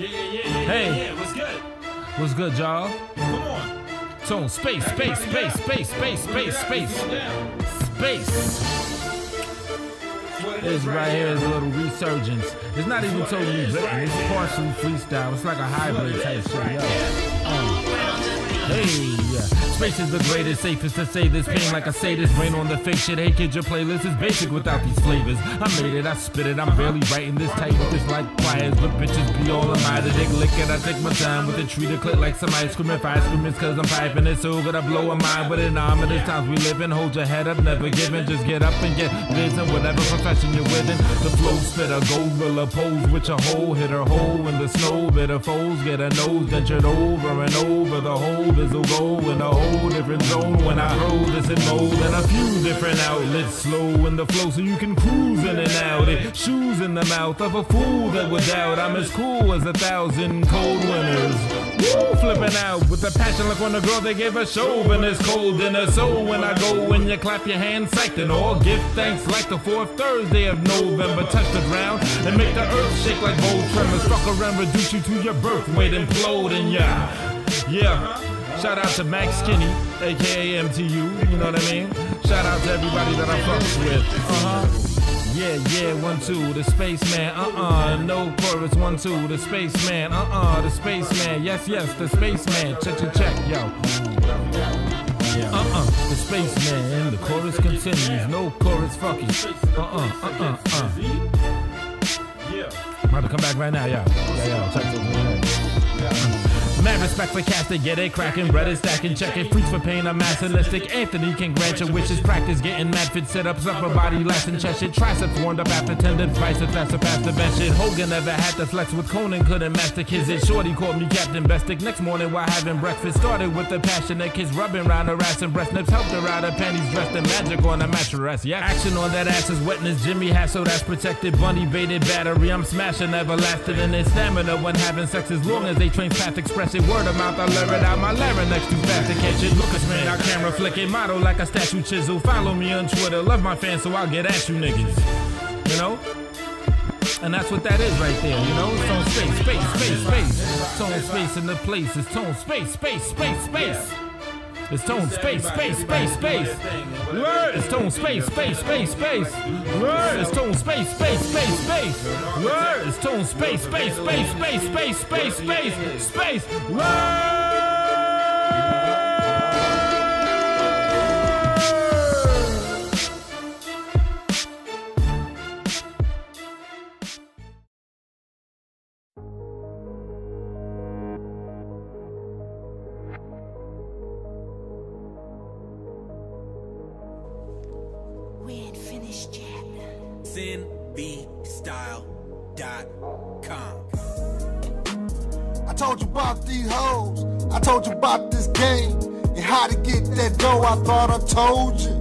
Hey, what's good? What's good, y'all? Come on. Tone, space. This right here is a little resurgence. It's not even totally written, it's partially freestyle. It's like a hybrid type shit, yo. Hey, space is the greatest, safest to say this. Pain like a sadist, brain on the fake shit. Hey kid, your playlist is basic without these flavors. I made it, I spit it, I'm barely writing this tight with this like pliers. But bitches be all in my dick lick it. I take my time with the tree to click like some ice cream. If I scream it's cause I'm piping it, so good I blow a mind with it. Ominous times we live in, hold your head up, never giving. Just get up and get biz in whatever profession you're within. The flow spitter, gorilla pose with your hole, hit her hole in the snow. Bitter foes get a nose dentured over and over. The whole this'll go in a whole different zone when I throw this in mode and a few different outlets. Slow in the flow so you can cruise in and out. It shoes in the mouth of a fool that would doubt I'm as cool as 1,000 cold winners. Woo, flipping out with the passion like when a girl they gave a show and it's cold in her soul. When I go when you clap your hands psyched and all give thanks like the 4th Thursday of November. Touch the ground and make the earth shake like bold tremors. Fuck around, reduce you to your birth weight, implode and yeah. Shout out to Max Skinny, aka MTU, you know what I mean? Shout out to everybody that I fucks with. Yeah, 1, 2, the spaceman, no chorus, 1, 2, the spaceman, the spaceman, yes, the spaceman, check, yo. The spaceman, the chorus continues, no chorus, fuck you. I'm about to come back right now, yo. Check this. Mad respect for cats that get it cracking, bread is stacking, checking freaks for pain, a massilistic. Anthony can grant your wishes, practice getting mad fit sit-ups, upper body lats and chest shit. Triceps warmed up after tendon, biceps faster past the bench shit. Hogan never had to flex with Conan, couldn't master kids it. Shorty called me Captain Bestick. Next morning while having breakfast, started with the passionate kiss rubbing round her ass and breast nips. Helped her out her panties dressed in magic on a mattress. Yeah, action on that ass is wetness. Jimmy has so that's protected. Bunny baited battery, I'm smashing everlasting in their stamina when having sex as long as they train path express. Word of mouth, I learn it out my larynx too fast to catch it. Lucas man, our camera flicking, model like a statue chisel. Follow me on Twitter, love my fans, so I'll get at you niggas. You know? And that's what that is right there, you know? It's tone space. It's tone space in the place. It's tone space. It's tone space. Word. It's tone space. Word. It's tone space. Word. It's tone space. Word. We ain't finished yet. ZenBstyle.com. I told you about these hoes, I told you about this game, and how to get that dough. I thought I told you.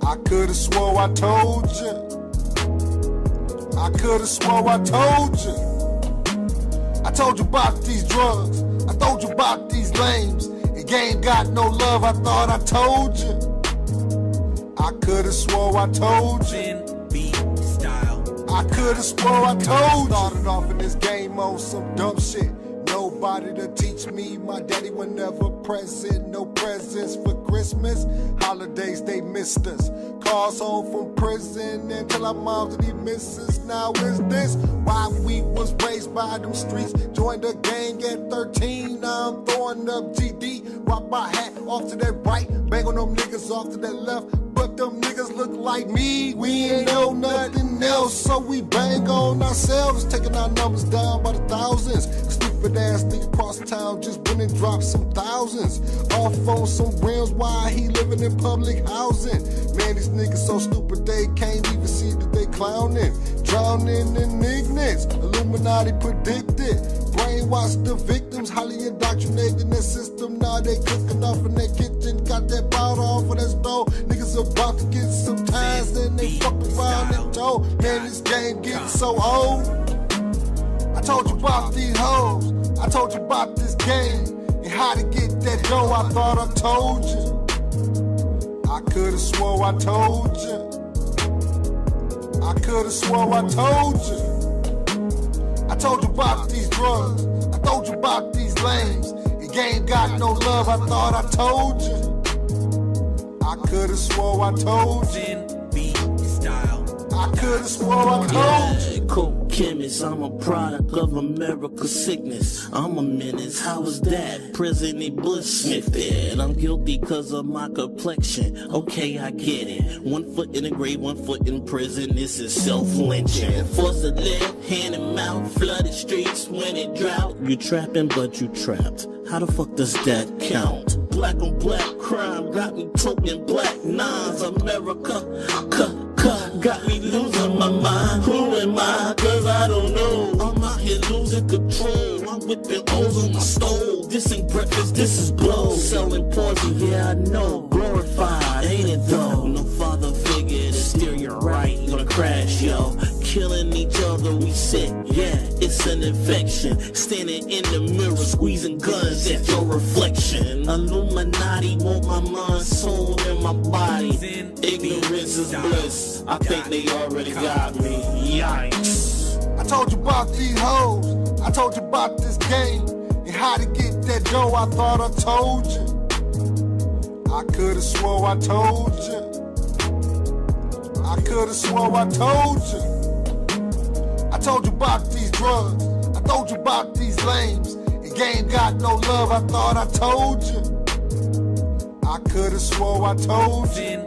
I could've swore I told you. I could've swore I told you. I told you about these drugs, I told you about these lames. The game got no love, I thought I told you. I could've swore I told you. I could've swore I told you. Started off in this game on some dumb shit. Nobody to teach me, my daddy was never present. No presents for Christmas, holidays they missed us. Calls home from prison until our moms and he misses. Now is this why we was raised by them streets? Joined the gang at 13, now I'm throwing up GD. Rock my hat off to that right, bang on them niggas off to that left. But them niggas look like me, we ain't know nothing else. So we bang on ourselves, taking our numbers down by the thousands. Stupid ass nigga across town just went and dropped some thousands off on some rims while he living in public housing. Man, these niggas so stupid they can't even see that they clowning. Drowning in ignorance, Illuminati predicted. Brainwash the victims, highly indoctrinated in their system. Now they cooking off in their kitchen, got that powder off of that stove. Niggas about to get some ties, then they fuck around and told. Man, this game getting so old. I told you about these hoes, I told you about this game, and how to get that dough. I thought I told you. I could've swore I told you. I could've swore I told you. I I told you about these drugs. I told you about these lames. The game got no love. I thought I told you. I could've swore I told you. I could've swore I told you. Coke chemist, I'm a product of America's sickness. I'm a menace, how was that? President Bush sniffed it. I'm guilty cause of my complexion. Okay, I get it. 1 foot in the grave, 1 foot in prison. This is self-lynching. Force the left, hand and mouth, flooded streets when it drought. You trapping, but you trapped. How the fuck does that count? Black on black crime got me talking black nines. America, got me losing my mind. Who am I? Cause I don't know. I'm out here losing control. I'm whipping O's on my stove. This ain't breakfast, this is blow. Selling poison, yeah I know. Glorified, ain't it though? No father figure to steer you right. You gonna crash, yo. Killing each other, we sick, yeah, it's an infection. Standing in the mirror, squeezing guns at your reflection. Illuminati want my mind, soul, and my body. Ignorance is bliss. I think they already got me. Yikes. I told you about these hoes. I told you about this game and how to get that dough. I thought I told you. I could've swore I told you. I could've swore I told you. I told you about these drugs. I told you about these lames. The game got no love. I thought I told you. I could've swore I told you.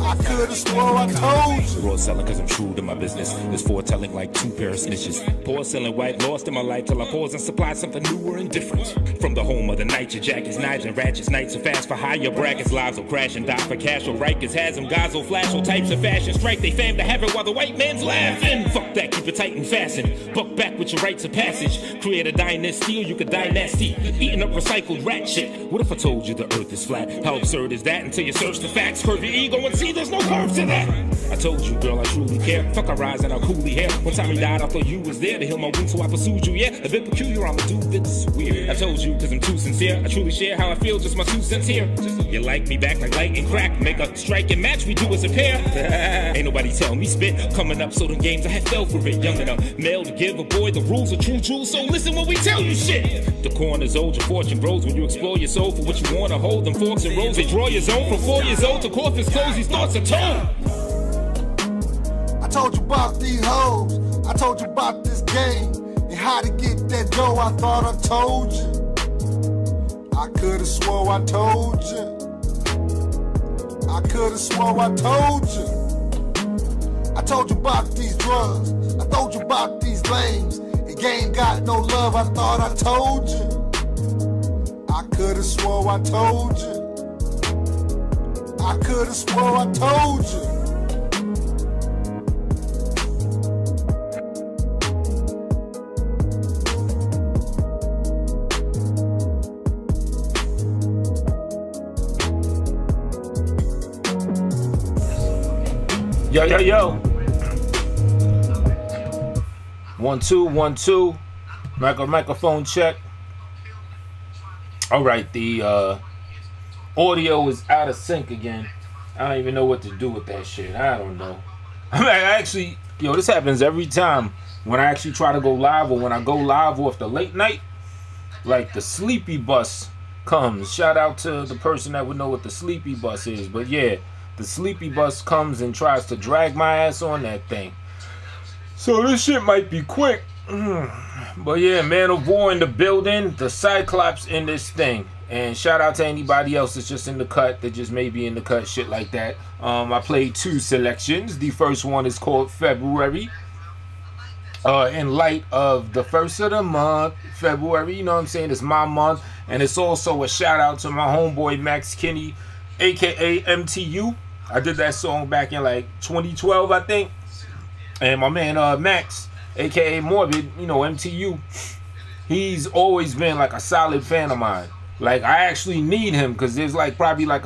I could've swore I told you. Raw selling cause I'm true to my business. It's foretelling like 2 pair of snitches. Poor selling white, lost in my life till I pause and supply something newer and different. From the home of the night, your jackets, knives and ratchets. Nights are fast for higher brackets. Lives will crash and die for cash or Rikers. Has them guys will flash all types of fashion. Strike they fam to have it while the white man's laughing. Fuck that, keep it tight and fastened. Buck back with your rites of passage. Create a dynasty or you could die nasty. Eating up recycled rat shit. What if I told you the earth is flat? How absurd is that until you search the facts? Curve your ego and see there's no curves to that. I told you, girl, I truly care. Fuck a rise and I'll coolly hair. One time he died, I thought you was there to heal my wounds, so I pursued you, yeah. A bit peculiar, I'm a dude that's weird. I told you, cause I'm too sincere. I truly share how I feel, just my 2 cents here. You like me back like light and crack. Make a strike and match, we do as a pair. Ain't nobody tell me spit. Coming up, so them games I had fell for it. Young enough, male to give a boy the rules are true jewels, so listen when we tell you shit. The corner's old, your fortune grows when you explore your soul for what you wanna hold. Them forks and rolls, they draw your zone from 4 years old to coffins close. These thoughts are told. I told you about these hoes. I told you about this game and how to get that dough. I thought I told you. I could've swore I told you. I could've swore I told you. I told you about these drugs. I told you about these lames. The game got no love. I thought I told you. I could've swore I told you. I could've swore I told you. Yo, yo, yo. 1 2 1 2. Microphone check. All right, the audio is out of sync again. I don't even know what to do with that shit. I don't know. I mean, actually, yo, this happens every time when I actually try to go live, or when I go live off the late night. Like the sleepy bus comes. Shout out to the person that would know what the sleepy bus is. But yeah, the sleepy bus comes and tries to drag my ass on that thing. So this shit might be quick. But yeah, Man of War in the building. The Cyclops in this thing. And shout out to anybody else that's just in the cut, that just may be in the cut, shit like that. I played 2 selections. The first one is called February. In light of the first of the month, February, you know what I'm saying? It's my month. And it's also a shout out to my homeboy Max Kinney, aka MTU. I did that song back in like 2012, I think. And my man Max, aka Morbid, you know, MTU, he's always been like a solid fan of mine. Like, I actually need him because there's like probably like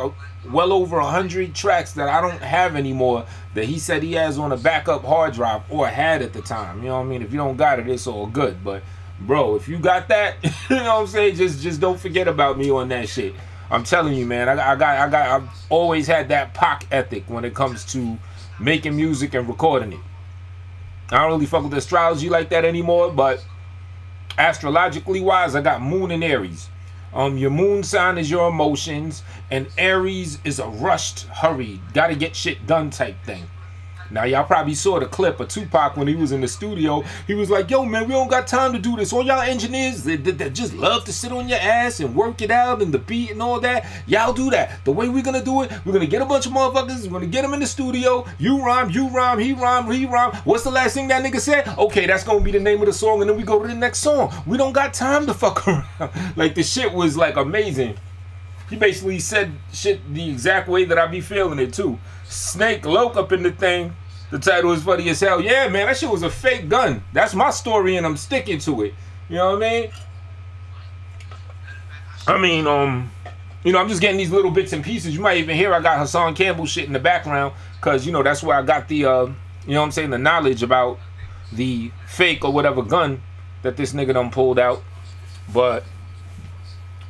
well over 100 tracks that I don't have anymore that he said he has on a backup hard drive, or had at the time. You know what I mean? If you don't got it, it's all good. But bro, if you got that, you know what I'm saying? Just don't forget about me on that shit. I'm telling you, man. I've always had that Pac ethic when it comes to making music and recording it. I don't really fuck with astrology like that anymore, but astrologically wise, I got Moon in Aries. Your moon sign is your emotions, and Aries is a rushed, hurried, gotta get shit done type thing. Now, y'all probably saw the clip of Tupac when he was in the studio. He was like, yo, man, we don't got time to do this. All y'all engineers that just love to sit on your ass and work it out and the beat and all that, y'all do that. The way we're going to do it, we're going to get a bunch of motherfuckers. We're going to get them in the studio. You rhyme, he rhyme. What's the last thing that nigga said? Okay, that's going to be the name of the song, and then we go to the next song. We don't got time to fuck around. Like, the shit was, like, amazing. He basically said shit the exact way that I be feeling it, too. Snake Loke up in the thing. The title is funny as hell. Yeah, man, that shit was a fake gun. That's my story, and I'm sticking to it. You know what I mean? You know, I'm just getting these little bits and pieces. You might even hear I got Hassan Campbell shit in the background, because, you know, that's where I got the, you know what I'm saying, the knowledge about the fake or whatever gun that this nigga done pulled out. But,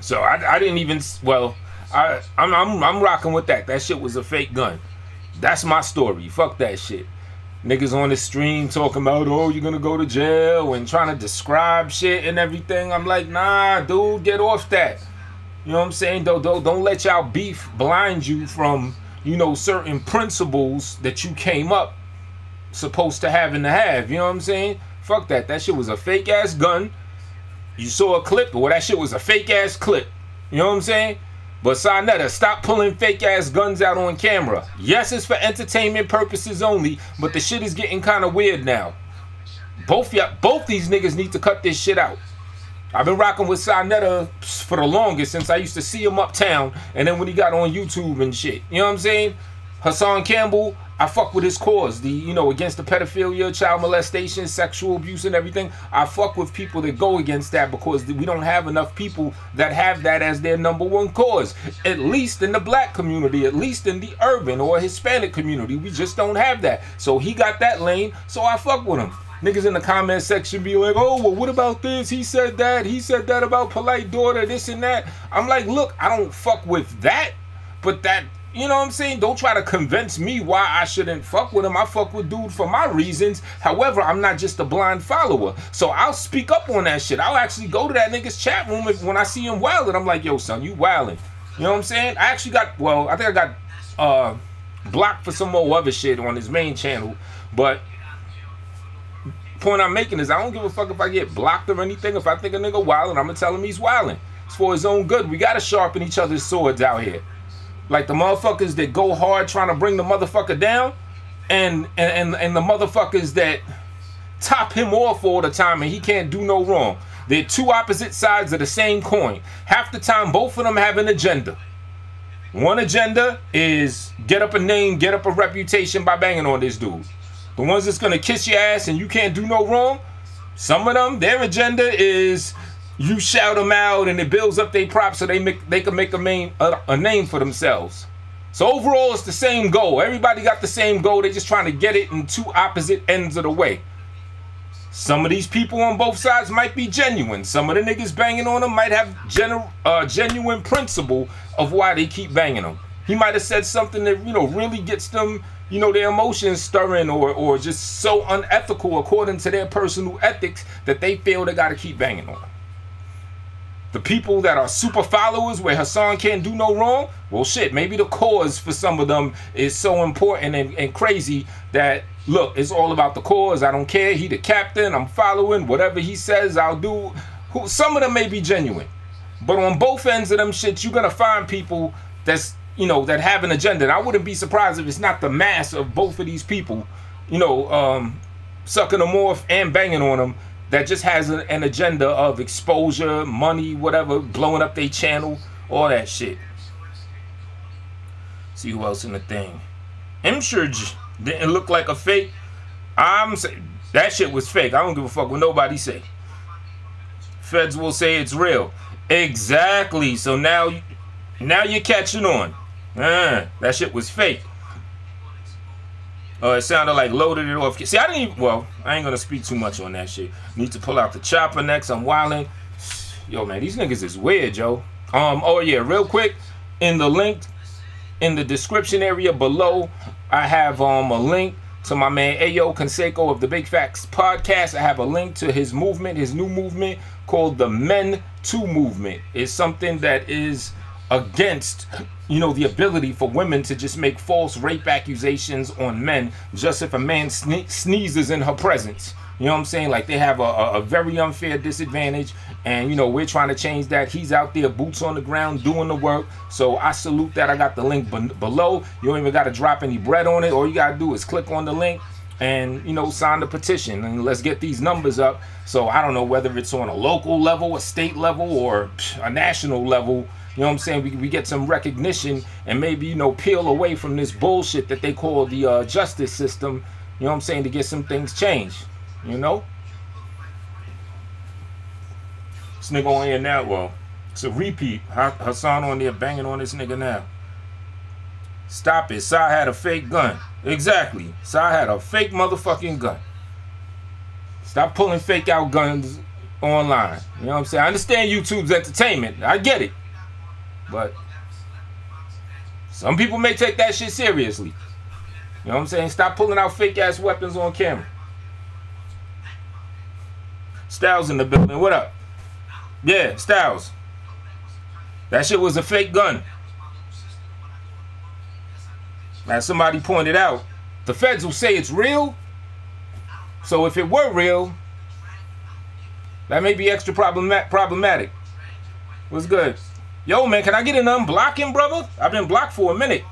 so I didn't even, well, I'm rocking with that. That shit was a fake gun. That's my story. Fuck that shit. Niggas on the stream talking about, oh, you're gonna go to jail, and trying to describe shit and everything. I'm like, nah, dude, get off that. You know what I'm saying? Don't let y'all beef blind you from, you know, certain principles that you came up supposed to have. You know what I'm saying? Fuck that. That shit was a fake ass gun. You saw a clip, well, that shit was a fake ass clip. You know what I'm saying? But Sarnetta, stop pulling fake ass guns out on camera. Yes, it's for entertainment purposes only, but the shit is getting kind of weird now. Both these niggas need to cut this shit out. I've been rocking with Sarnetta for the longest, since I used to see him uptown, and then when he got on YouTube and shit. You know what I'm saying? Hassan Campbell, I fuck with his cause, you know, against the pedophilia, child molestation, sexual abuse and everything. I fuck with people that go against that, because we don't have enough people that have that as their #1 cause. At least in the black community, at least in the urban or Hispanic community, we just don't have that. So he got that lane, so I fuck with him. Niggas in the comment section be like, oh, well, what about this? He said that about Polite Daughter, this and that. I'm like, look, I don't fuck with that, but that, you know what I'm saying? Don't try to convince me why I shouldn't fuck with him. I fuck with dude for my reasons. However, I'm not just a blind follower. So I'll speak up on that shit. I'll actually go to that nigga's chat room when I see him wilding. I'm like, yo, son, you wilding. You know what I'm saying? I actually got, well, I think I got blocked for some more other shit on his main channel. But point I'm making is I don't give a fuck if I get blocked or anything. If I think a nigga wilding, I'm going to tell him he's wilding. It's for his own good. We got to sharpen each other's swords out here. Like the motherfuckers that go hard trying to bring the motherfucker down, and the motherfuckers that top him off all the time and he can't do no wrong. They're two opposite sides of the same coin. Half the time, both of them have an agenda. One agenda is get up a name, get up a reputation by banging on this dude. The ones that's gonna kiss your ass and you can't do no wrong, some of them, their agenda is you shout them out and it builds up their props so they can make a name for themselves. So overall, it's the same goal. Everybody got the same goal. They're just trying to get it in two opposite ends of the way. Some of these people on both sides might be genuine. Some of the niggas banging on them might have genuine principle of why they keep banging them. He might have said something that, you know, really gets them, you know, their emotions stirring, or just so unethical according to their personal ethics that they feel they got to keep banging on them. The people that are super followers where Hassan can't do no wrong, well, shit, maybe the cause for some of them is so important and crazy that, look, it's all about the cause. I don't care. He the captain. I'm following. Whatever he says, I'll do. Some of them may be genuine. But on both ends of them shit, you're going to find people that's, you know, that have an agenda. And I wouldn't be surprised if it's not the mass of both of these people, you know, sucking them off and banging on them, that just has an agenda of exposure, money, whatever, blowing up their channel, all that shit. See who else in the thing. Imshurj didn't look like a fake. I'm saying that shit was fake. I don't give a fuck what nobody say. Feds will say it's real. Exactly. So now you're catching on. That shit was fake. It sounded like loaded it off. See, I didn't even, well, I ain't gonna speak too much on that shit. Need to pull out the chopper next. I'm wilding. Yo, man, these niggas is weird, yo. Oh yeah, real quick, in the link in the description area below, I have a link to my man Ayo Canseco of the Big Facts Podcast. I have a link to his movement, his new movement called the MenToo movement. It's something that is against, you know, the ability for women to just make false rape accusations on men just if a man sneezes in her presence. You know what I'm saying? Like, they have a very unfair disadvantage, and, you know, we're trying to change that. He's out there, boots on the ground, doing the work. So I salute that. I got the link below. You don't even got to drop any bread on it. All you got to do is click on the link and, you know, sign the petition, and let's get these numbers up. So I don't know whether it's on a local level, a state level, or a national level. You know what I'm saying? We get some recognition and maybe, you know, peel away from this bullshit that they call the justice system. You know what I'm saying? To get some things changed. You know? This nigga on here now, well, it's a repeat. Hassan on there banging on this nigga now. Stop it. Sai had a fake gun. Exactly. Sai had a fake motherfucking gun. Stop pulling fake out guns online. You know what I'm saying? I understand YouTube's entertainment. I get it. But some people may take that shit seriously. You know what I'm saying? Stop pulling out fake ass weapons on camera. Styles in the building. What up? Yeah, Styles. That shit was a fake gun. As somebody pointed out, the feds will say it's real. So if it were real, that may be extra problematic. What's good? Yo, man, can I get an unblocking, brother? I've been blocked for a minute.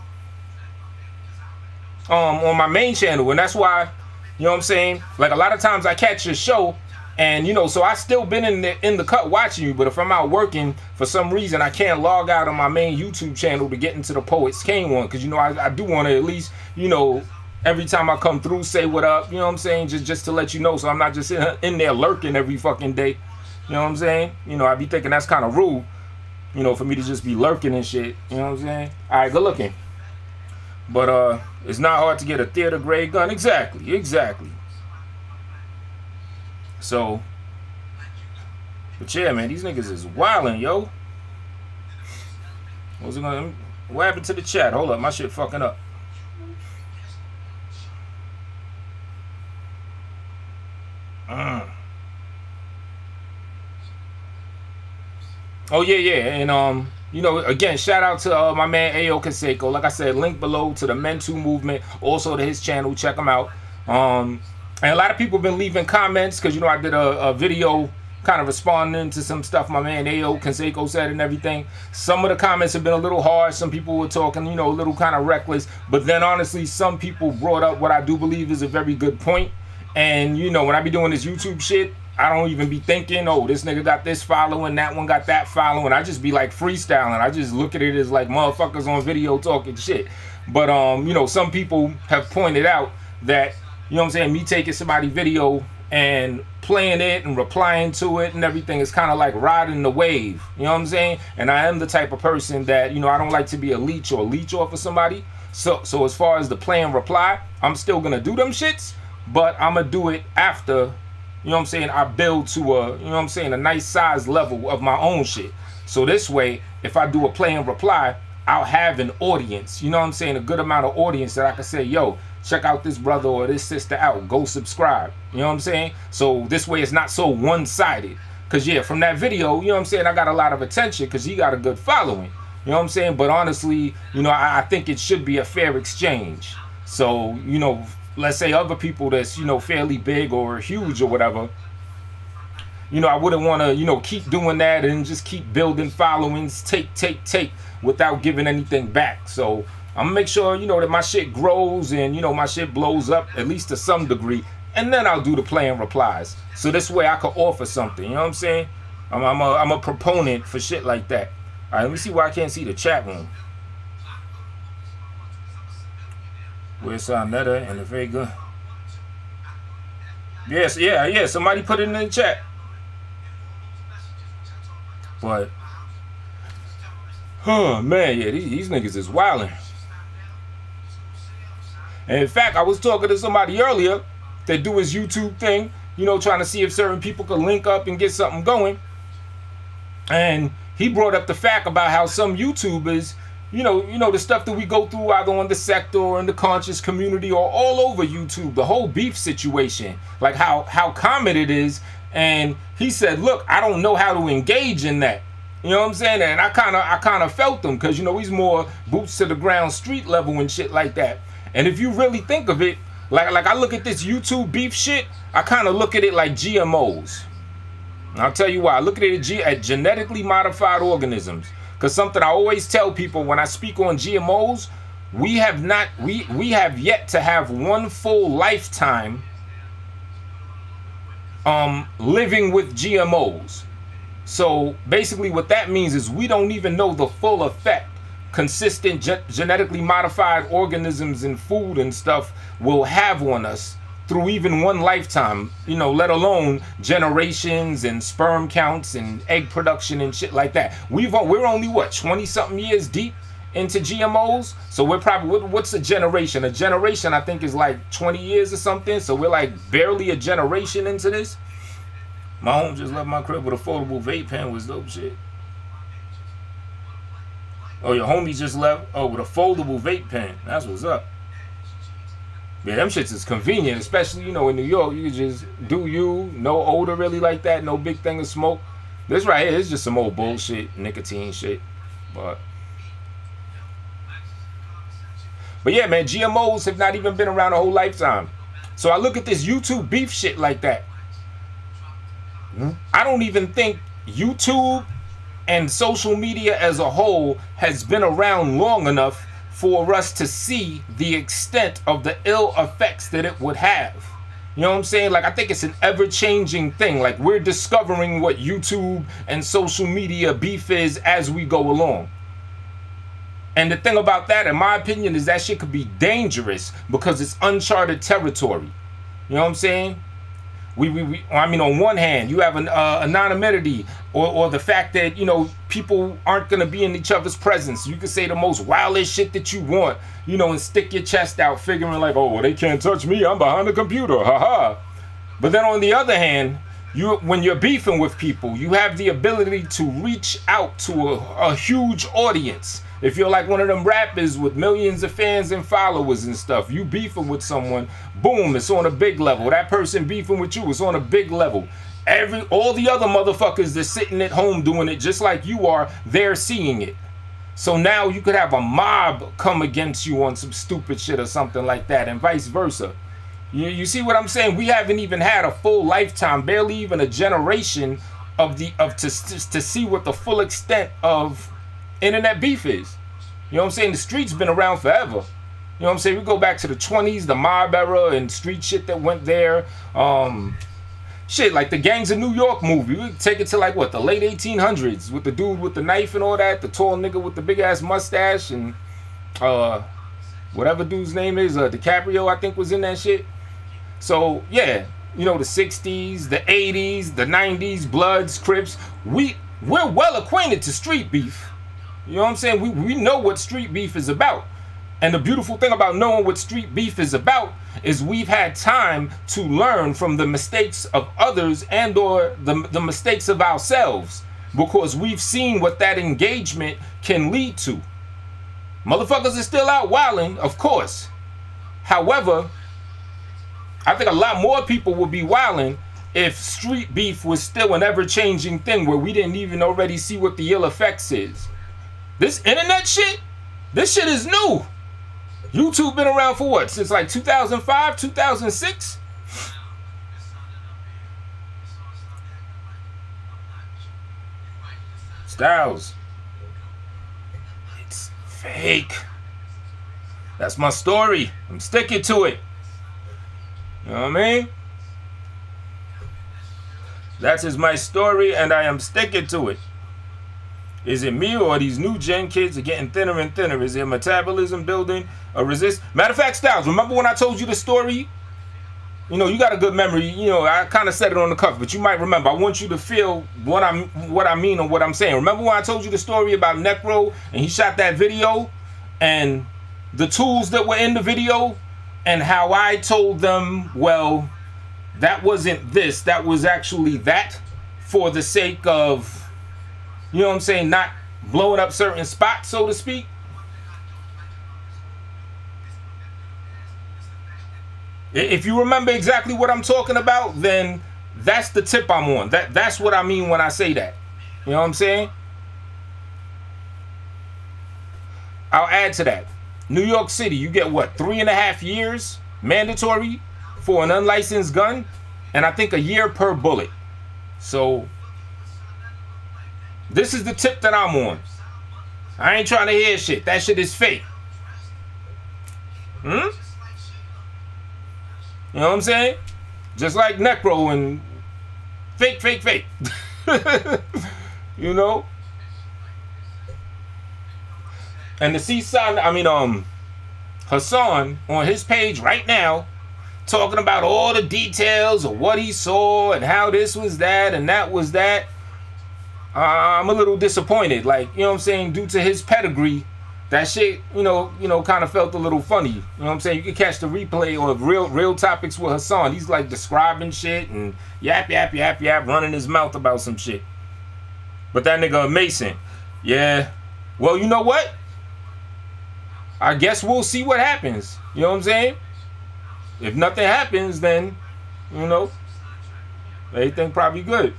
On my main channel, and that's why, you know what I'm saying? Like, a lot of times I catch your show, and, you know, so I still been in the cut watching you, but if I'm out working, for some reason, I can't log out on my main YouTube channel to get into the Poets King one, because, you know, I do want to at least, you know, every time I come through, say what up, you know what I'm saying, just to let you know, so I'm not just in there lurking every fucking day, you know what I'm saying? You know, I be thinking that's kind of rude, you know, for me to just be lurking and shit, you know what I'm saying? All right, good looking. But it's not hard to get a theater grade gun. Exactly. So, but yeah, man, these niggas is wildin', yo. What happened to the chat? Hold up, my shit fucking up. Oh yeah, and you know, again, shout out to my man Ayo Canseco. Like I said, link below to the MenToo movement, also to his channel. Check him out. And a lot of people have been leaving comments because, you know, I did a video kind of responding to some stuff my man Ayo Canseco said and everything. Some of the comments have been a little harsh. Some people were talking, you know, a little kind of reckless. But then, honestly, some people brought up what I do believe is a very good point. And, you know, when I be doing this YouTube shit, I don't even be thinking, oh, this nigga got this following, that one got that following. I just be like freestyling. I just look at it as like motherfuckers on video talking shit. But, you know, some people have pointed out that, you know what I'm saying, me taking somebody's video and playing it and replying to it and everything is kind of like riding the wave. You know what I'm saying? And I am the type of person that, you know, I don't like to be a leech or leech off of somebody. So as far as the play and reply, I'm still going to do them shits, but I'm going to do it after, you know what I'm saying, I build to a, you know what I'm saying, a nice size level of my own shit. So this way, if I do a play and reply, I'll have an audience, you know what I'm saying, a good amount of audience that I can say, yo, check out this brother or this sister out, go subscribe, you know what I'm saying? So this way it's not so one-sided. Because yeah, from that video, you know what I'm saying, I got a lot of attention because he got a good following, you know what I'm saying? But honestly, you know, I think it should be a fair exchange. So, you know, let's say other people that's, you know, fairly big or huge or whatever, you know, I wouldn't want to, you know, keep doing that and just keep building followings, take without giving anything back. So I'm gonna make sure, you know, that my shit grows and, you know, my shit blows up at least to some degree, and then I'll do the play and replies. So this way I could offer something, you know what I'm saying? I'm a proponent for shit like that. All right, let me see why I can't see the chat room. Where's Netta and the Vega? Yes, yeah, somebody put it in the chat. But, oh man, yeah, these niggas is wildin'. And in fact, I was talking to somebody earlier that do his YouTube thing, you know, trying to see if certain people could link up and get something going. And he brought up the fact about how some YouTubers, you know the stuff that we go through either on the sector or in the conscious community or all over YouTube, the whole beef situation, like how common it is. And he said, look, I don't know how to engage in that. You know what I'm saying? And I kind of felt him, because, you know, he's more boots to the ground, street level and shit like that. And if you really think of it, like I look at this YouTube beef shit, I kind of look at it like GMOs. And I'll tell you why. I look at it at genetically modified organisms. Because something I always tell people when I speak on GMOs, we have yet to have one full lifetime living with GMOs. So basically what that means is we don't even know the full effect consistent genetically modified organisms and food and stuff will have on us through even one lifetime, you know, let alone generations and sperm counts and egg production and shit like that. We're only what, 20 something years deep into GMOs? So we're probably, what's a generation? A generation I think is like 20 years or something. So we're like barely a generation into this. My home just left my crib with a foldable vape pen. Was dope shit. Oh, your homie just left? Oh, with a foldable vape pen. That's what's up. Yeah, them shits is convenient, especially, you know, in New York. You can just do you, no odor really like that, no big thing of smoke. This right here is just some old bullshit, nicotine shit. But yeah, man, GMOs have not even been around a whole lifetime. So I look at this YouTube beef shit like that. I don't even think YouTube and social media as a whole has been around long enough for us to see the extent of the ill effects that it would have. You know what I'm saying? Like, I think it's an ever-changing thing. Like, we're discovering what YouTube and social media beef is as we go along. And the thing about that, in my opinion, is that shit could be dangerous because it's uncharted territory. You know what I'm saying? I mean, on one hand, you have anonymity or the fact that, you know, people aren't going to be in each other's presence. You can say the most wildest shit that you want, you know, and stick your chest out figuring like, oh, well, they can't touch me. I'm behind the computer. Haha. But then on the other hand, when you're beefing with people, you have the ability to reach out to a huge audience. If you're like one of them rappers with millions of fans and followers and stuff, you beefing with someone, boom, it's on a big level. That person beefing with you is on a big level. All the other motherfuckers that's sitting at home doing it just like you are, they're seeing it. So now you could have a mob come against you on some stupid shit or something like that, and vice versa. You see what I'm saying? We haven't even had a full lifetime, barely even a generation to see what the full extent of internet beef is. You know what I'm saying? The streets been around forever. You know what I'm saying? We go back to the 20s, the mob era and street shit that went there. Shit, like the Gangs of New York movie. We take it to like what, the late 1800s with the dude with the knife and all that, the tall nigga with the big ass mustache and whatever dude's name is, DiCaprio I think was in that shit. So yeah, you know, the 60s, the 80s, the 90s, Bloods, Crips. We're well acquainted to street beef. You know what I'm saying? We know what street beef is about. And the beautiful thing about knowing what street beef is about is we've had time to learn from the mistakes of others and or the mistakes of ourselves, because we've seen what that engagement can lead to. Motherfuckers are still out wilding, of course. However, I think a lot more people would be wilding if street beef was still an ever-changing thing where we didn't even already see what the ill effects is. This internet shit, this shit is new. YouTube been around for what? Since like 2005, 2006? Styles. It's fake. That's my story. I'm sticking to it. You know what I mean? That is my story and I am sticking to it. Is it me or these new gen kids are getting thinner and thinner? Is their metabolism building or resist? Matter of fact, Styles, remember when I told you the story? You know, you got a good memory. You know, I kind of said it on the cover, but you might remember. I want you to feel what I mean or what I'm saying. Remember when I told you the story about Necro and he shot that video and the tools that were in the video and how I told them, well, that wasn't this, that was actually that, for the sake of, you know what I'm saying, not blowing up certain spots, so to speak. If you remember exactly what I'm talking about, then that's the tip I'm on. That's what I mean when I say that. You know what I'm saying? I'll add to that. New York City, you get what, 3.5 years mandatory for an unlicensed gun, and I think a year per bullet. So this is the tip that I'm on. I ain't trying to hear shit. That shit is fake. You know what I'm saying? Just like Necro and fake. You know? And to see Hassan on his page right now talking about all the details of what he saw and how this was that and that was that, I'm a little disappointed. Like, you know what I'm saying, due to his pedigree, that shit, you know, kind of felt a little funny. You know what I'm saying? You can catch the replay of real topics with Hassan. He's like describing shit and yap, running his mouth about some shit. But that nigga Mason, yeah. Well, you know what? I guess we'll see what happens. You know what I'm saying? If nothing happens, then, you know, everything probably good.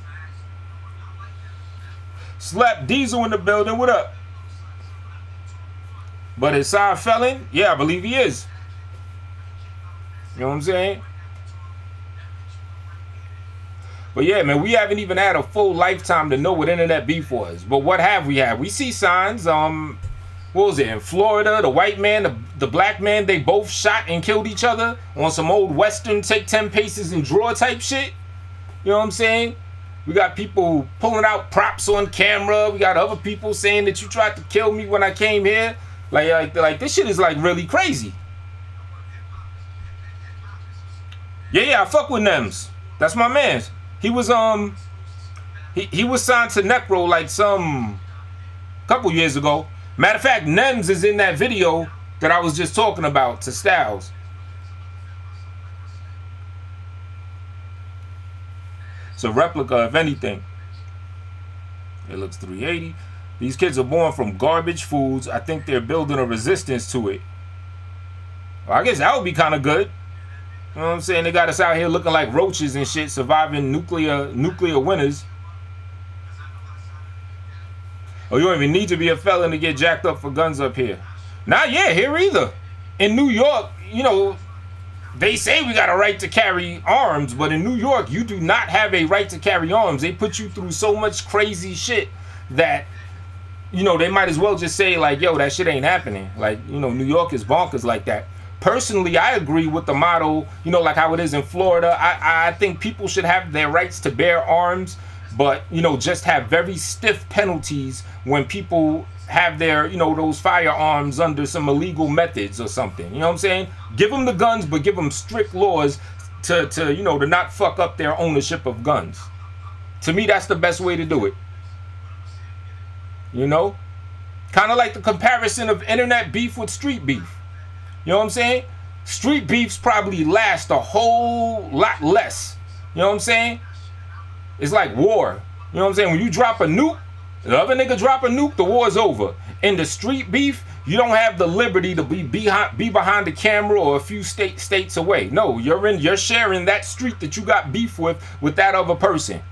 Slap Diesel in the building. What up? But is Sai a felon? Yeah, I believe he is. You know what I'm saying? But yeah, man, we haven't even had a full lifetime to know what internet beef was. But what have we had? We see signs. What was it, in Florida? The white man, the black man, they both shot and killed each other on some old Western take 10 paces and draw type shit. You know what I'm saying? We got people pulling out props on camera. We got other people saying that you tried to kill me when I came here. Like this shit is like really crazy. Yeah, I fuck with Nems. That's my man. He was he was signed to Necro like some couple years ago. Matter of fact, Nems is in that video that I was just talking about to Styles. It's a replica, if anything. It looks 380. These kids are born from garbage foods. I think they're building a resistance to it. Well, I guess that would be kind of good. You know what I'm saying? They got us out here looking like roaches and shit, surviving nuclear winters. Oh, you don't even need to be a felon to get jacked up for guns up here. Not yet here either. In New York, you know, they say we got a right to carry arms, but in New York, you do not have a right to carry arms. They put you through so much crazy shit that, you know, they might as well just say like, yo, that shit ain't happening. Like, you know, New York is bonkers like that. Personally, I agree with the motto, you know, like how it is in Florida. I think people should have their rights to bear arms, but, you know, just have very stiff penalties when people have their, you know, those firearms under some illegal methods or something. You know what I'm saying? Give them the guns, but give them strict laws to you know, to not fuck up their ownership of guns. To me, that's the best way to do it. You know? Kind of like the comparison of internet beef with street beef. You know what I'm saying? Street beefs probably last a whole lot less. You know what I'm saying? It's like war. You know what I'm saying? When you drop a nuke, the other nigga drop a nuke, the war's over. In the street beef, you don't have the liberty to be behind the camera or a few states away. No, you're sharing that street that you got beef with that other person.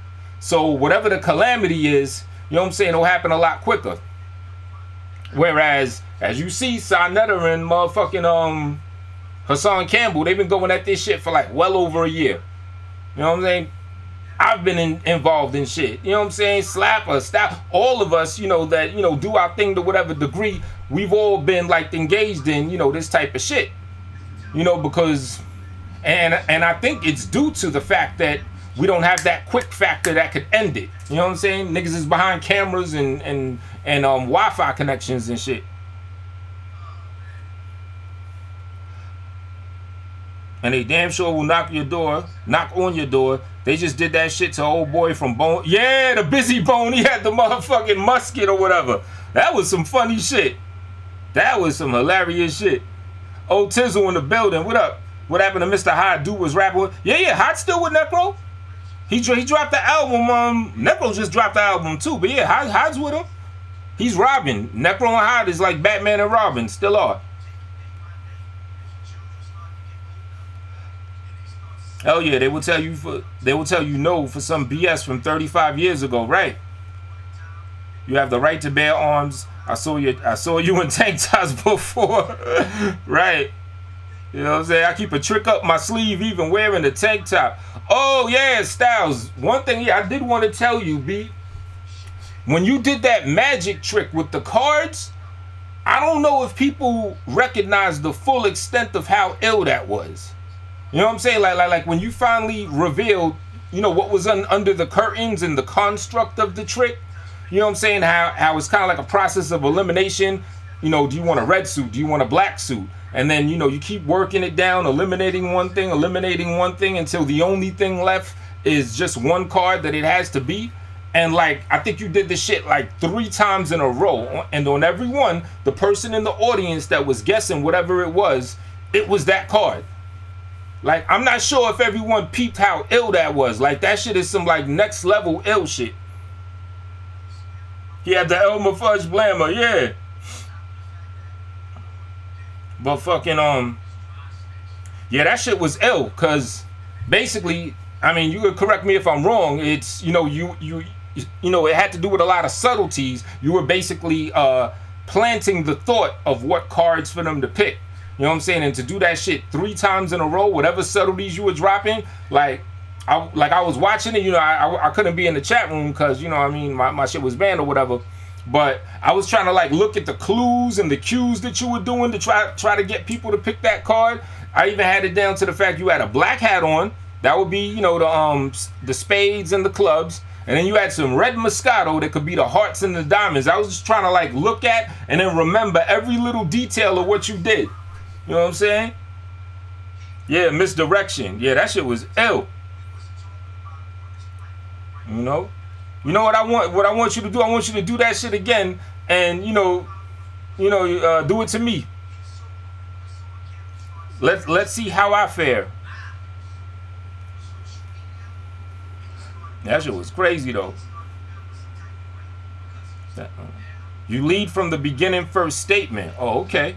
So whatever the calamity is, you know what I'm saying, it'll happen a lot quicker. Whereas, as you see, Sinetta and motherfucking Hassan Campbell, they've been going at this shit for like well over a year. You know what I'm saying? I've been involved in shit. You know what I'm saying? Slapper, stop. All of us, you know, that, you know, do our thing to whatever degree, we've all been like engaged in, you know, this type of shit. You know, because, and I think it's due to the fact that we don't have that quick factor that could end it. You know what I'm saying? Niggas is behind cameras and Wi-Fi connections and shit. And they damn sure will knock on your door. They just did that shit to old boy from Bone. Yeah, the Busy Bone. He had the motherfucking musket or whatever. That was some funny shit. That was some hilarious shit. Old Tizzle in the building. What up? What happened to Mr. Hot? Dude was rapping with. Yeah, Hot still with Necro. He dropped the album. Necro just dropped the album too. But yeah, Hot's with him. He's Robin. Necro and Hot is like Batman and Robin. Still are. Oh yeah, they will tell you no for some BS from 35 years ago, right? You have the right to bear arms. I saw you in tank tops before. Right. You know what I'm saying? I keep a trick up my sleeve even wearing the tank top. Oh yeah, Styles. One thing, yeah, I did want to tell you, B. When you did that magic trick with the cards, I don't know if people recognize the full extent of how ill that was. You know what I'm saying? Like when you finally revealed, you know, what was under the curtains and the construct of the trick. You know what I'm saying? How it's kind of like a process of elimination. You know, do you want a red suit? Do you want a black suit? And then, you know, you keep working it down, eliminating one thing until the only thing left is just one card that it has to be. And like, I think you did this shit like 3 times in a row. And on every one, the person in the audience that was guessing whatever it was that card. Like, I'm not sure if everyone peeped how ill that was. Like, that shit is some like next level ill shit. He had the Elmer Fudge Blammer, yeah. But fucking, yeah, that shit was ill, cause basically, I mean, you could correct me if I'm wrong. It's, you know, you know, it had to do with a lot of subtleties. You were basically planting the thought of what cards for them to pick. You know what I'm saying? And to do that shit 3 times in a row, whatever subtleties you were dropping, like I was watching it, you know, I couldn't be in the chat room because, you know what I mean, my shit was banned or whatever. But I was trying to like look at the clues and the cues that you were doing to try to get people to pick that card. I even had it down to the fact you had a black hat on. That would be, you know, the spades and the clubs. And then you had some red Moscato that could be the hearts and the diamonds. I was just trying to like look at and then remember every little detail of what you did. You know what I'm saying? Yeah, misdirection. Yeah, that shit was ill. You know what I want you to do? I want you to do that shit again, and do it to me. Let's see how I fare. That shit was crazy though. You lead from the beginning first statement. Oh, okay.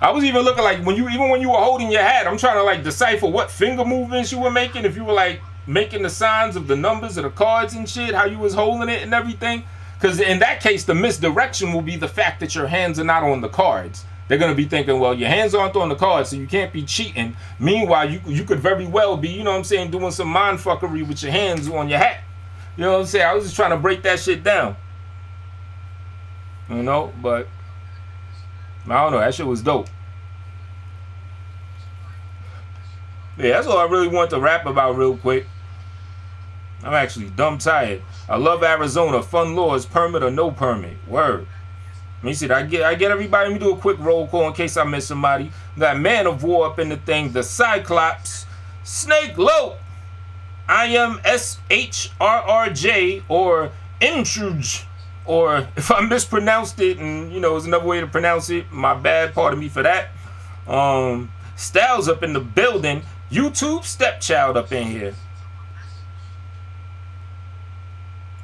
I was even looking like when you were holding your hat, I'm trying to like decipher what finger movements you were making. If you were like making the signs of the numbers of the cards and shit, how you was holding it and everything. Because in that case, the misdirection will be the fact that your hands are not on the cards. They're going to be thinking, well, your hands aren't on the cards, so you can't be cheating. Meanwhile, you could very well be, you know what I'm saying, doing some mind fuckery with your hands on your hat. You know what I'm saying? I was just trying to break that shit down. You know, but I don't know. That shit was dope. Yeah, that's all I really want to rap about real quick. I'm actually dumb tired. I love Arizona. Fun laws, permit or no permit. Word. Let me see. I get everybody. Let me do a quick roll call in case I miss somebody. Got Man of War up in the thing. The Cyclops. Snake Low. I am SHRRJ or Intruge. Or if I mispronounced it, and you know, there's another way to pronounce it, my bad. Pardon me for that. Styles up in the building. YouTube Stepchild up in here.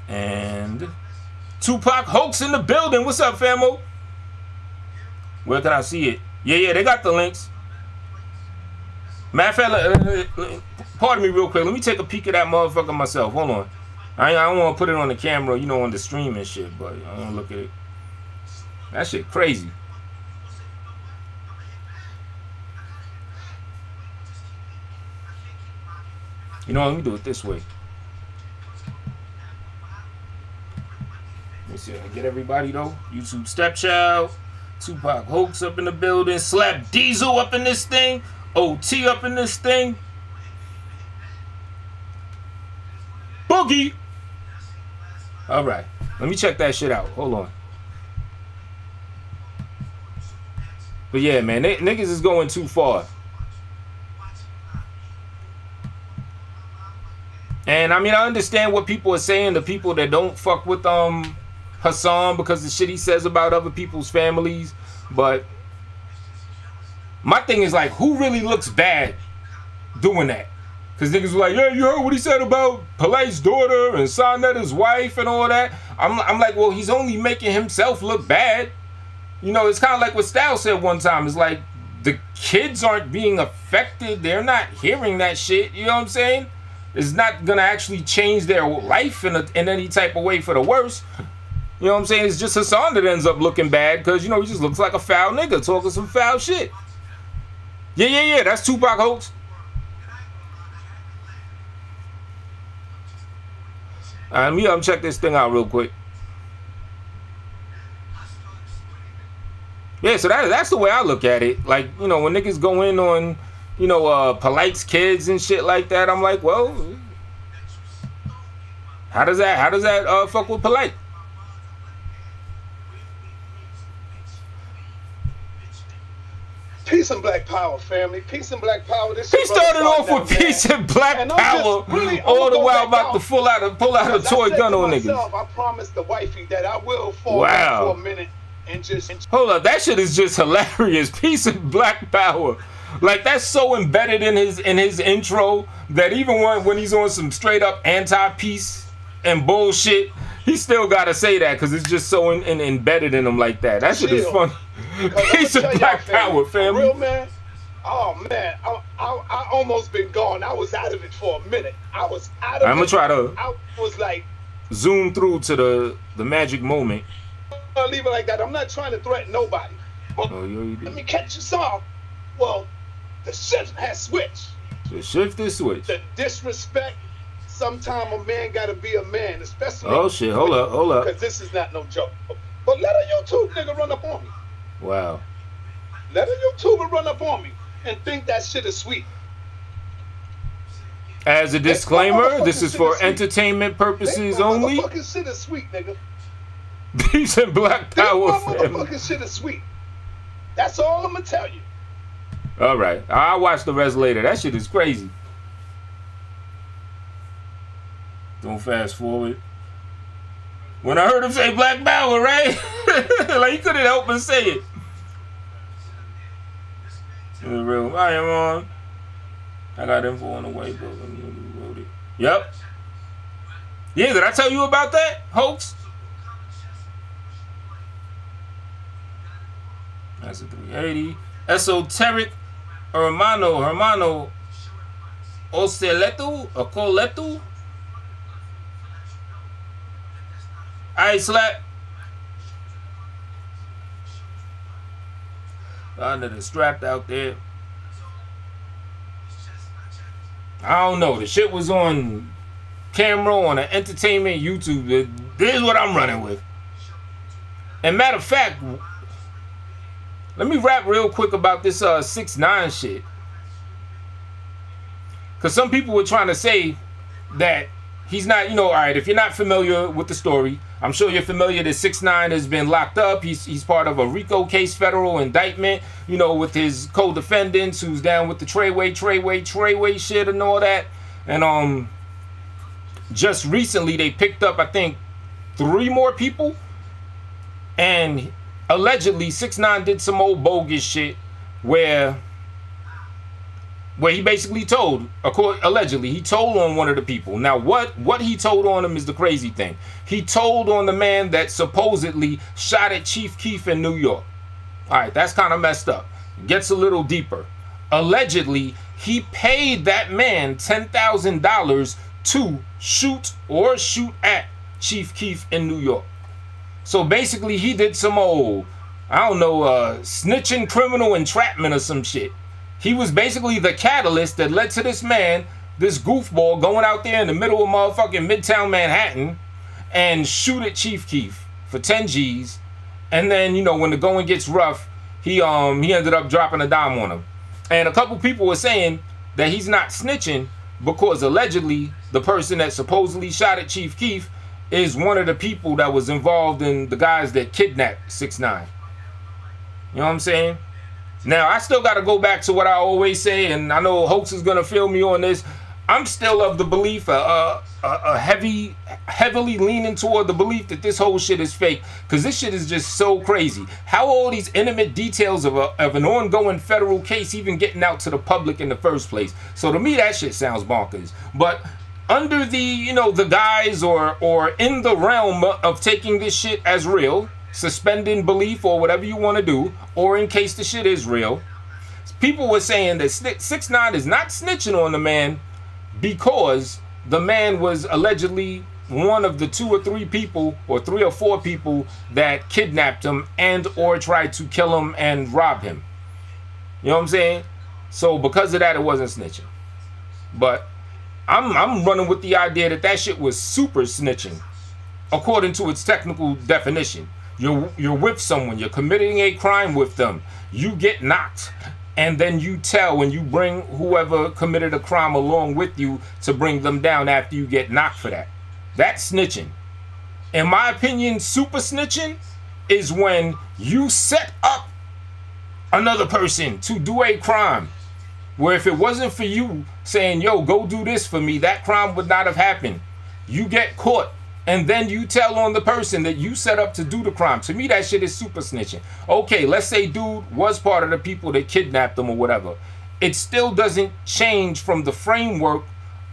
And Tupac Hoax in the building. What's up, famo? Where can I see it? Yeah, they got the links. Matter of fact, pardon me real quick. Let me take a peek at that motherfucker myself. Hold on. I don't want to put it on the camera, you know, on the stream and shit, but I want to look at it. That shit crazy. You know what? Let me do it this way. Let me see if I get everybody though. YouTube Stepchild, Tupac Hoax up in the building, Slap Diesel up in this thing, OT up in this thing, Boogie. All right, let me check that shit out. Hold on. But yeah, man, niggas is going too far. And I mean, I understand what people are saying, the people that don't fuck with Hassan because the shit he says about other people's families. But my thing is like, who really looks bad doing that? Because niggas were like, yeah, you heard what he said about Polite's daughter and Sonetta's wife and all that. I'm like, well, he's only making himself look bad. You know, it's kind of like what Styles said one time. It's like, the kids aren't being affected. They're not hearing that shit. You know what I'm saying? It's not gonna actually change their life in any type of way for the worse. You know what I'm saying? It's just Hassan that ends up looking bad because, you know, he just looks like a foul nigga talking some foul shit. Yeah. That's Tupac, Hoax. Let me check this thing out real quick. Yeah, so that's the way I look at it. Like, you know, when niggas go in on, you know, Polite's kids and shit like that, I'm like, well, how does that fuck with Polite? Peace and Black Power, family. Peace and Black Power. This he started off with peace and Black Power, all the while about to pull out a toy gun on niggas. I promised the wifey that I will fall back for a minute and just... Hold up, that shit is just hilarious. Peace and Black Power. Like, that's so embedded in his intro that even when he's on some straight up anti-peace and bullshit, he still gotta say that because it's just so embedded in him like that. That shit is funny. Peace and Black Power, family. Real man. Oh man, I almost been gone. I was out of it for a minute. I was out of it. I'm gonna try to. I was like, zoom through to the magic moment. I'll leave it like that. I'm not trying to threaten nobody. But let me catch you some. Well, the shift has switched. The shift is switched. The disrespect. Sometime a man gotta be a man, especially. Oh shit! Hold up. Because this is not no joke. But let a YouTube nigga run up on me. Wow. Let a YouTuber run up on me and think that shit is sweet. As a disclaimer, this is for entertainment purposes only. Motherfucking shit is sweet, nigga. Peace and Black Power, motherfucking shit is sweet. That's all I'm gonna tell you. All right, I'll watch the rest later. That shit is crazy. Don't fast forward. When I heard him say Black Power, right? Like, he couldn't help but say it. In the room, I am on. I got info on the way, bro. Yep. Yeah, did I tell you about that, Hoax? That's a 380. Esoteric Hermano Ocoletu. I slap. Under the strapped out there. I don't know. The shit was on camera on an entertainment YouTube. This is what I'm running with. And matter of fact, let me rap real quick about this 6ix9ine shit. Because some people were trying to say that he's not, you know, all right, if you're not familiar with the story, I'm sure you're familiar that 6ix9ine has been locked up. He's part of a RICO case federal indictment, you know, with his co-defendants who's down with the Treyway shit and all that. And just recently they picked up, I think, 3 more people. And allegedly 6ix9ine did some old bogus shit where he basically told, allegedly, he told on one of the people. Now, what he told on him is the crazy thing. He told on the man that supposedly shot at Chief Keef in New York. All right, that's kind of messed up. Gets a little deeper. Allegedly, he paid that man $10,000 to shoot at Chief Keef in New York. So basically, he did some old, I don't know, snitching criminal entrapment or some shit. He was basically the catalyst that led to this man, this goofball, going out there in the middle of motherfucking Midtown Manhattan and shoot at Chief Keef for 10 G's. And then, you know, when the going gets rough, he ended up dropping a dime on him. And a couple people were saying that he's not snitching because allegedly the person that supposedly shot at Chief Keef is one of the people that was involved in the guys that kidnapped 6ix9ine. You know what I'm saying? Now, I still got to go back to what I always say, and I know Hoax is going to feel me on this. I'm still of the belief, heavily leaning toward the belief that this whole shit is fake, because this shit is just so crazy. How all these intimate details of an ongoing federal case even getting out to the public in the first place? So to me, that shit sounds bonkers. But under the, you know, the guise or in the realm of taking this shit as real, suspending belief or whatever you want to do, or in case the shit is real, people were saying that 6ix9ine is not snitching on the man because the man was allegedly one of the 2 or 3 people or 3 or 4 people that kidnapped him and or tried to kill him and rob him. You know what I'm saying? So because of that, it wasn't snitching. But I'm running with the idea that that shit was super snitching, according to its technical definition. You're with someone, you're committing a crime with them, you get knocked, and then you tell and you bring whoever committed a crime along with you to bring them down after you get knocked for that. That's snitching. In my opinion, super snitching is when you set up another person to do a crime, where if it wasn't for you saying, yo, go do this for me, that crime would not have happened. You get caught, and then you tell on the person that you set up to do the crime. To me, that shit is super snitching. Okay, let's say dude was part of the people that kidnapped them or whatever. It still doesn't change from the framework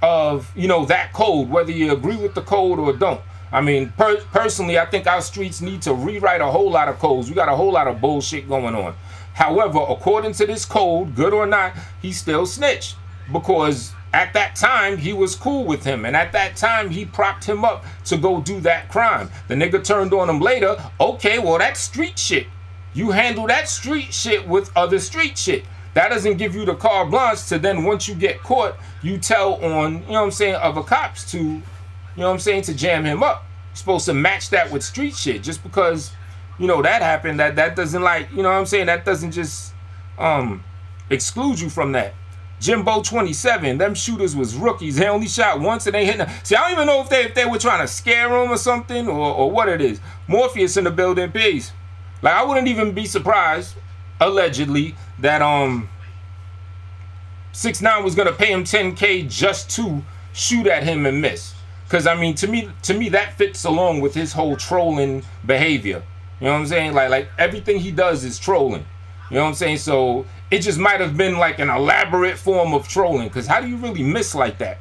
of, you know, that code, whether you agree with the code or don't. I mean, personally, I think our streets need to rewrite a whole lot of codes. We got a whole lot of bullshit going on. However, according to this code, good or not, he still snitched, because at that time he was cool with him, and at that time he propped him up to go do that crime. The nigga turned on him later. Okay, well, that's street shit. You handle that street shit with other street shit. That doesn't give you the carte blanche to then, once you get caught, you tell on, you know what I'm saying, other cops to, you know what I'm saying, to jam him up. You're supposed to match that with street shit. Just because, you know, that happened, that doesn't, like, you know what I'm saying, that doesn't just exclude you from that. Jimbo 27, them shooters was rookies. They only shot once and they hit them. See, I don't even know if they were trying to scare him or something, or what it is. Morpheus in the building, peace. Like, I wouldn't even be surprised, allegedly, that 6ix9ine was gonna pay him $10K just to shoot at him and miss. Cause I mean, to me that fits along with his whole trolling behavior. You know what I'm saying? Like everything he does is trolling. You know what I'm saying? So it just might have been like an elaborate form of trolling. Cause how do you really miss like that?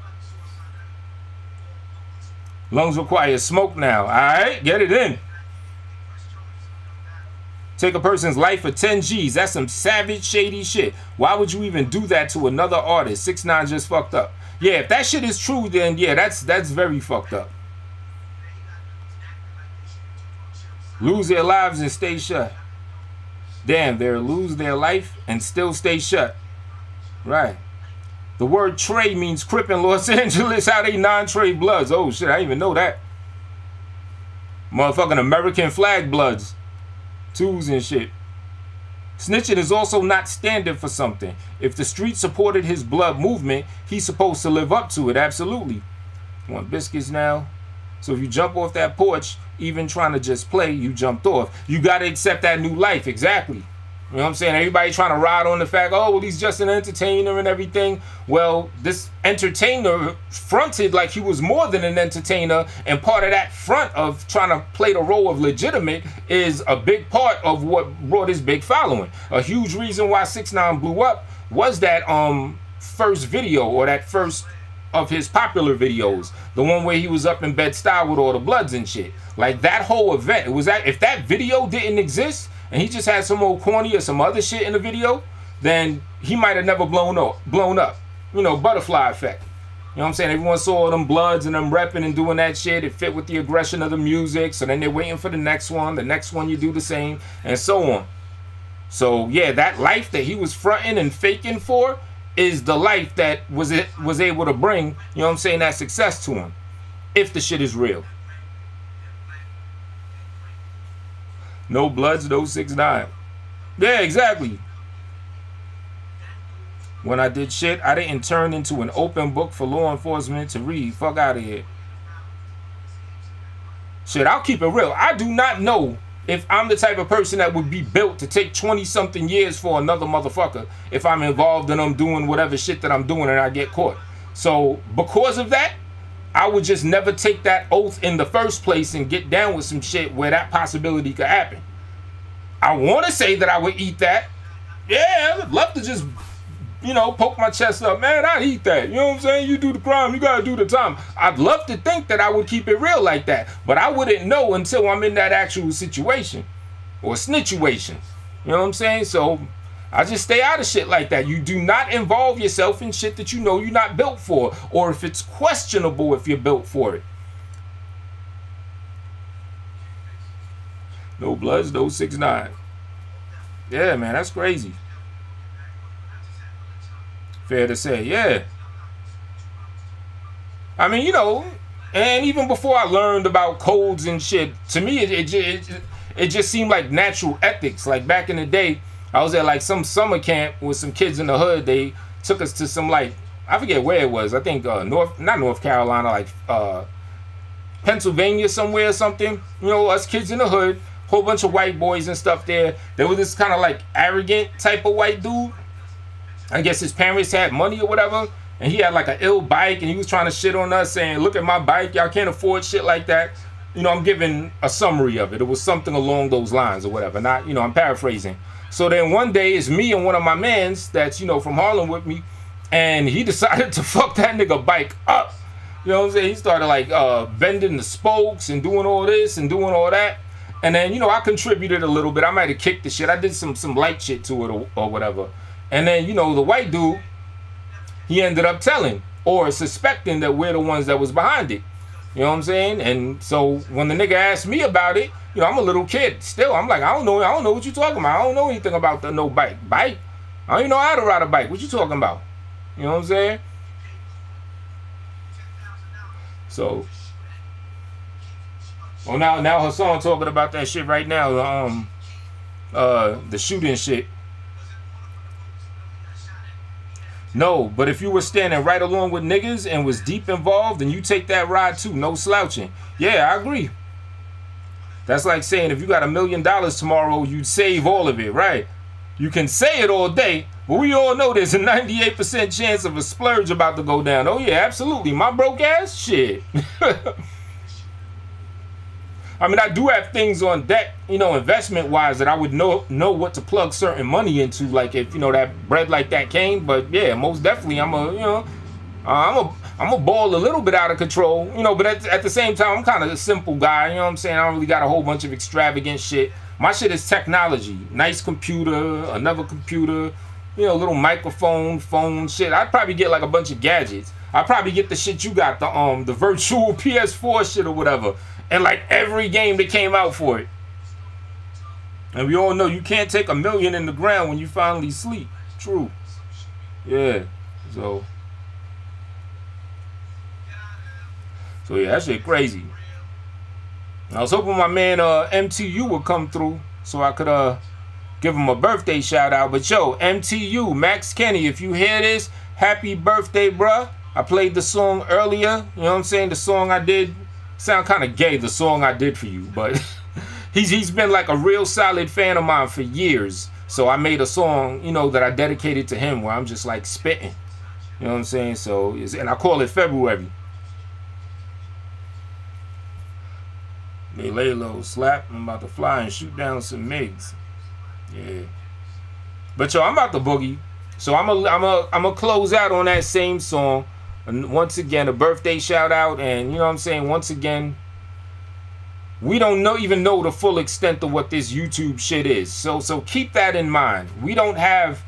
Lungs require smoke now. All right, get it in. Take a person's life for 10 G's. That's some savage, shady shit. Why would you even do that to another artist? 6ix9ine just fucked up. Yeah, if that shit is true, then yeah, that's very fucked up. Lose their lives and stay shut. Damn, they'll lose their life and still stay shut. Right. The word Trey means Crip in Los Angeles. How they non-Trey bloods? Oh shit, I didn't even know that. Motherfucking American flag bloods. Twos and shit. Snitching is also not standard for something. If the street supported his blood movement, he's supposed to live up to it. Absolutely. Want biscuits now? So if you jump off that porch, even trying to just play, you jumped off. You got to accept that new life. Exactly. You know what I'm saying? Everybody trying to ride on the fact, oh, well, he's just an entertainer and everything. Well, this entertainer fronted like he was more than an entertainer, and part of that front of trying to play the role of legitimate is a big part of what brought his big following. A huge reason why 6ix9ine blew up was that first video, or that first of his popular videos, the one where he was up in Bed-Stuy with all the bloods and shit. Like that whole event, it was that, if that video didn't exist and he just had some old corny or some other shit in the video, then he might have never blown up. You know, butterfly effect. You know what I'm saying? Everyone saw them bloods and them repping and doing that shit. It fit with the aggression of the music. So then they're waiting for the next one. The next one you do the same, and so on. So yeah, that life that he was fronting and faking for is the life that was able to bring, you know what I'm saying, that success to him. If the shit is real. No bloods, no 6ix9ine. Yeah, exactly. When I did shit, I didn't turn into an open book for law enforcement to read. Fuck out of here. Shit, I'll keep it real. I do not know if I'm the type of person that would be built to take 20-something years for another motherfucker if I'm involved in them doing whatever shit that I'm doing and I get caught. So, because of that, I would just never take that oath in the first place and get down with some shit where that possibility could happen. I want to say that I would eat that. Yeah, I'd love to just, you know, poke my chest up. Man, I'd eat that. You know what I'm saying? You do the crime, you got to do the time. I'd love to think that I would keep it real like that. But I wouldn't know until I'm in that actual situation or snitchuation. You know what I'm saying? So I just stay out of shit like that. You do not involve yourself in shit that you know you're not built for, or if it's questionable if you're built for it. No Bloods, no 6ix9ine. Yeah, man, that's crazy. Fair to say, yeah. I mean, you know, and even before I learned about codes and shit, to me, it just seemed like natural ethics. Like back in the day, I was at like some summer camp with some kids in the hood. They took us to some, like, I forget where it was. I think not North Carolina, like Pennsylvania somewhere or something. You know, us kids in the hood, whole bunch of white boys and stuff there. There was this kind of like arrogant type of white dude. I guess his parents had money or whatever. And he had like an ill bike, and he was trying to shit on us, saying, look at my bike, y'all can't afford shit like that. You know, I'm giving a summary of it. It was something along those lines or whatever. Not, you know, I'm paraphrasing. So then one day it's me and one of my mans that's, you know, from Harlem with me, and he decided to fuck that nigga bike up. You know what I'm saying? He started like bending the spokes and doing all this and doing all that. And then, you know, I contributed a little bit. I might have kicked the shit. I did some light shit to it or whatever. And then, you know, the white dude, he ended up telling or suspecting that we're the ones that was behind it. You know what I'm saying? And so when the nigga asked me about it, you know, I'm a little kid still. I'm like, I don't know what you talking about. I don't know anything about the no bike. Bike? I don't even know how to ride a bike. What you talking about? You know what I'm saying? So, well, now Hassan talking about that shit right now. The shooting shit. No, but if you were standing right along with niggas and was deep involved, and you take that ride too, no slouching. Yeah, I agree. That's like saying if you got $1 million tomorrow, you'd save all of it, right? You can say it all day, but we all know there's a 98% chance of a splurge about to go down. Oh yeah, absolutely. My broke ass? Shit. I mean, I do have things on deck, you know, investment-wise, that I would know what to plug certain money into, like if, you know, that bread like that came. But yeah, most definitely, I'm a ball a little bit out of control, you know. But at the same time, I'm kind of a simple guy, you know what I'm saying? I don't really got a whole bunch of extravagant shit. My shit is technology, nice computer, another computer, you know, little microphone, phone shit. I'd probably get like a bunch of gadgets. I'd probably get the shit you got, the virtual PS4 shit or whatever. And like every game that came out for it. And we all know you can't take $1 million in the ground when you finally sleep. True. Yeah. So yeah, that shit crazy. I was hoping my man MTU would come through so I could give him a birthday shout out. But yo, MTU, Max Kenny, if you hear this, happy birthday, bruh. I played the song earlier. You know what I'm saying? The song I did. Sound kind of gay, the song I did for you, but he's been like a real solid fan of mine for years. So I made a song, you know, that I dedicated to him where I'm just like spitting. You know what I'm saying? So, and I call it February. They lay low, slap. I'm about to fly and shoot down some MiGs. Yeah. But yo, I'm about to boogie. So I'm a close out on that same song. And once again, a birthday shout out, and you know what I'm saying, once again, we don't even know the full extent of what this YouTube shit is. So keep that in mind. We don't have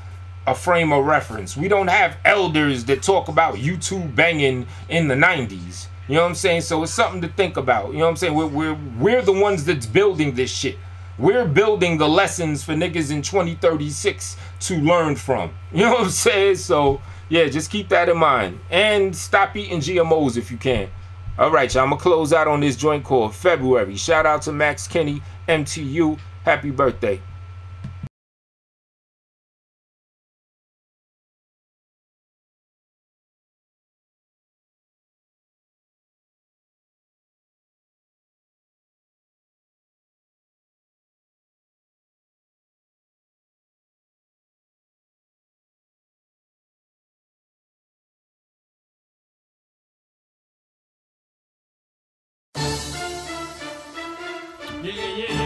a frame of reference. We don't have elders that talk about YouTube banging in the 90s. You know what I'm saying? So it's something to think about. You know what I'm saying? We're the ones that's building this shit. We're building the lessons for niggas in 2036 to learn from. You know what I'm saying? So yeah, just keep that in mind. And stop eating GMOs if you can. All right, y'all. I'm going to close out on this joint called February. Shout out to Max Kenny, MTU. Happy birthday.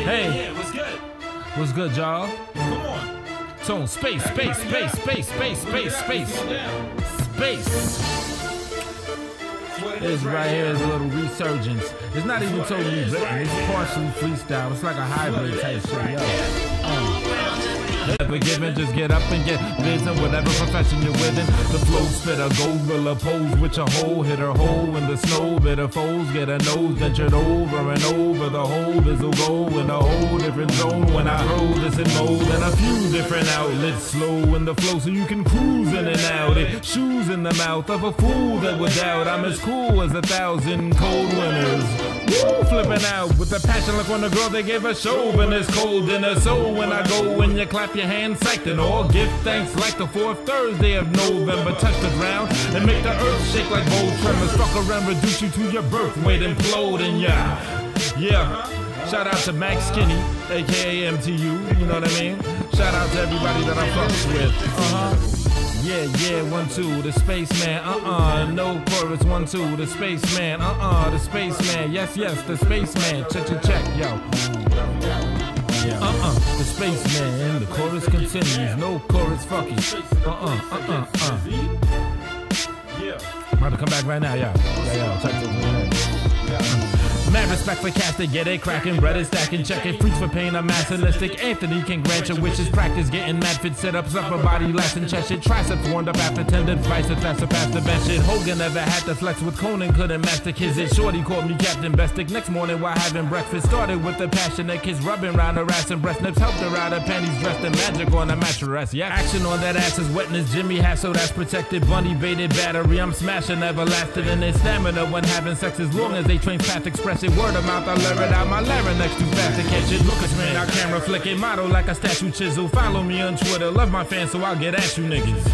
Hey, what's good? What's good, y'all? Come on. So, space. This right here is a little resurgence. It's not even totally written. It's partially freestyle. It's like a hybrid type shit, yo. Ever given, just get up and get busy, whatever profession you're within. The flow spitter, gorilla pose with your hole, hit her hole in the snow. Bitter foes get a nose dentured over and over. The whole this'll go in a whole different zone when I throw this in mode. And a few different outlets, slow in the flow so you can cruise in and out. It shoes in the mouth of a fool that would doubt I'm as cool as 1,000 cold winners. Woo, flipping out with the passion like when a girl they gave a show and it's cold in her soul. When I go when you clap your hands, psyched and all, give thanks like the 4th Thursday of November. Touch the ground and make the earth shake like bold tremors. Fuck around, reduce you to your birth weight, implode and yeah. Shout out to Max Skinny, aka MTU, you know what I mean? Shout out to everybody that I fucks with. Yeah, 1, 2, the spaceman, no chorus, 1, 2, the spaceman, the spaceman, yes, the spaceman, check, yo. The spaceman, the chorus continues, no chorus, fuck it. I'm about to come back right now, yeah, check this. Mad respect for cats that get it cracking, bread is stacking, check it, freaks for pain, I'm massilistic. Anthony can grant your wishes, practice getting mad fit sit-ups, upper body lats and chest shit. Triceps warmed up after tendon, vices faster past the bench shit. Hogan never had to flex with Conan, couldn't mastic his it. Shorty called me Captain Bestick. Next morning while having breakfast, started with a passionate kiss, rubbing round her ass and breast nips, helped her out her panties, dressed in magic on a mattress. Yeah, action on that ass is wetness, Jimmy Hassel, that's protected, bunny baited battery. I'm smashing everlasting in their stamina when having sex as long as they train path express. Word of mouth, I learn it out my larynx too fast to catch it. Lucas man, our camera flicking, model like a statue chisel. Follow me on Twitter, love my fans so I'll get at you niggas.